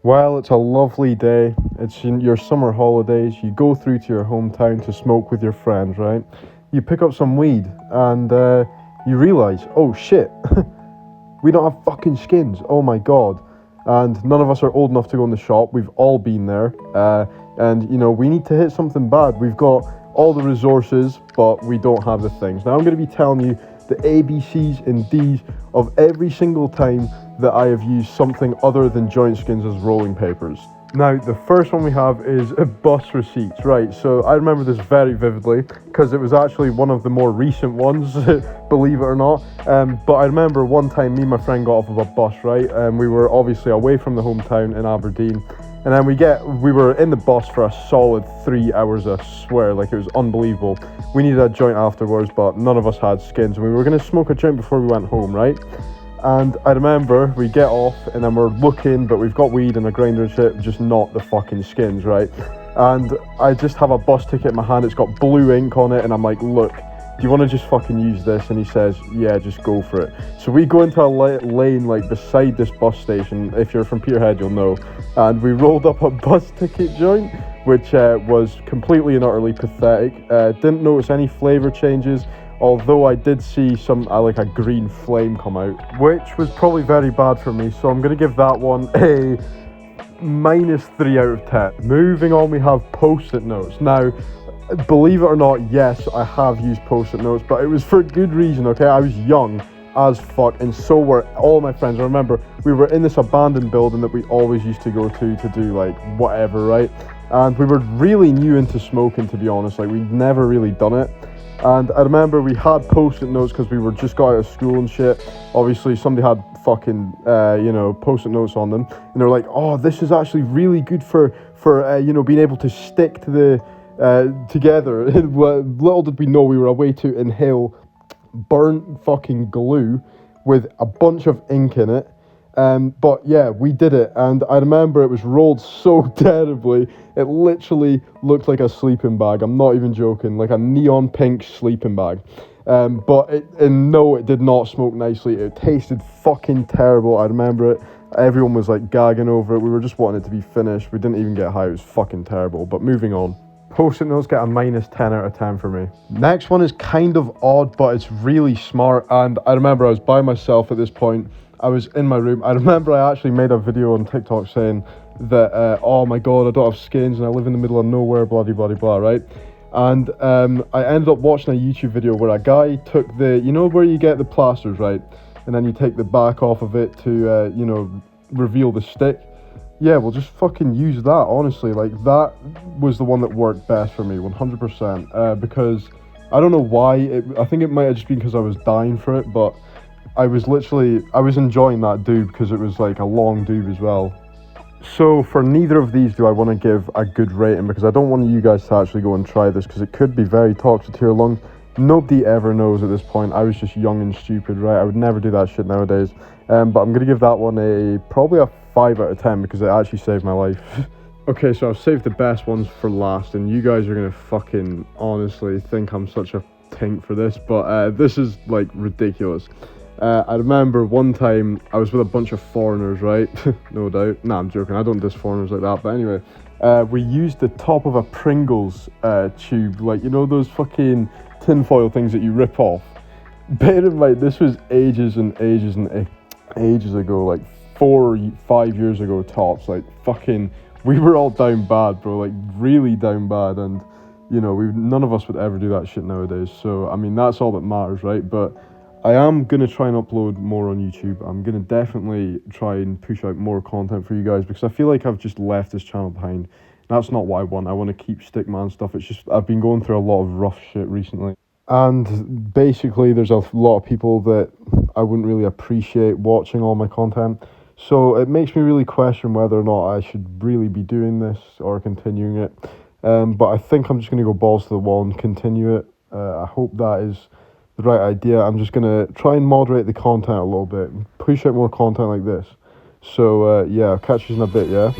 Well, it's a lovely day. It's in your summer holidays. You go through to your hometown to smoke with your friends, right? You pick up some weed and you realise, oh shit, we don't have fucking skins. Oh my god. And none of us are old enough to go in the shop. We've all been there. And, you know, we need to hit something bad. We've got all the resources, but we don't have the things. Now, I'm going to be telling you the ABCs and Ds of every single time that I have used something other than joint skins as rolling papers. Now, the first one we have is bus receipts, right? So I remember this very vividly because it was actually one of the more recent ones, believe it or not. But I remember one time me and my friend got off of a bus, right? And we were obviously away from the hometown in Aberdeen. And then we were in the bus for a solid 3 hours, I swear, like it was unbelievable. We needed a joint afterwards, but none of us had skins. And we were gonna smoke a joint before we went home, right? And I remember we get off and then we're looking, but we've got weed and a grinder and shit, just not the fucking skins, right? And I just have a bus ticket in my hand, it's got blue ink on it, and I'm like, look, do you want to just fucking use this? And he says, yeah, just go for it. So we go into a lane like beside this bus station. If you're from Peterhead, you'll know. And we rolled up a bus ticket joint, which was completely and utterly pathetic. Didn't notice any flavour changes, although I did see some like a green flame come out, which was probably very bad for me. So I'm going to give that one a -3 out of 10. Moving on, we have post-it notes. Now, believe it or not, yes, I have used post-it notes, but it was for good reason, okay? I was young as fuck, and so were all my friends. I remember we were in this abandoned building that we always used to go to do like whatever, right? And we were really new into smoking, to be honest. Like, we'd never really done it. And I remember we had post-it notes because we were just got out of school and shit. Obviously, somebody had fucking, post-it notes on them. And they were like, oh, this is actually really good for being able to stick to the, together. Little did we know we were a way to inhale burnt fucking glue with a bunch of ink in it. But yeah, we did it, and I remember it was rolled so terribly, it literally looked like a sleeping bag. I'm not even joking, like a neon pink sleeping bag. But it did not smoke nicely. It tasted fucking terrible. I remember it. Everyone was like gagging over it. We were just wanting it to be finished. We didn't even get high. It was fucking terrible. But moving on. Post-it notes get a -10 out of 10 for me. Next one is kind of odd, but it's really smart. And I remember I was by myself at this point. I was in my room. I remember I actually made a video on TikTok saying that, oh my god, I don't have skins and I live in the middle of nowhere, blah, blah, blah, blah, right? And I ended up watching a YouTube video where a guy took where you get the plasters, right? And then you take the back off of it to, reveal the stick. Yeah, well, just fucking use that, honestly. Like, that was the one that worked best for me, 100%. Because I don't know why. I think it might have just been because I was dying for it, but I was enjoying that doob because it was like a long doob as well. So for neither of these do I want to give a good rating, because I don't want you guys to actually go and try this because it could be very toxic to your lungs. Nobody ever knows at this point. I was just young and stupid, right? I would never do that shit nowadays. But I'm going to give that one probably a 5 out of 10 because it actually saved my life. Okay, so I've saved the best ones for last, and you guys are going to fucking honestly think I'm such a tink for this, but this is like ridiculous. I remember one time I was with a bunch of foreigners, right? No doubt. Nah, I'm joking. I don't diss foreigners like that. But anyway, we used the top of a Pringles tube, like, you know, those fucking tinfoil things that you rip off. Bear in mind, this was ages and ages and ages ago, like 4 or 5 years ago tops. Like, fucking, we were all down bad, bro. Like, really down bad. And, you know, none of us would ever do that shit nowadays. So, I mean, that's all that matters, right? But I am going to try and upload more on YouTube. I'm going to definitely try and push out more content for you guys because I feel like I've just left this channel behind. That's not what I want. I want to keep Stickman stuff. It's just I've been going through a lot of rough shit recently. And basically there's a lot of people that I wouldn't really appreciate watching all my content. So it makes me really question whether or not I should really be doing this or continuing it. But I think I'm just going to go balls to the wall and continue it. I hope that is the right idea. I'm just going to try and moderate the content a little bit, push out more content like this. So yeah, I'll catch you in a bit, yeah?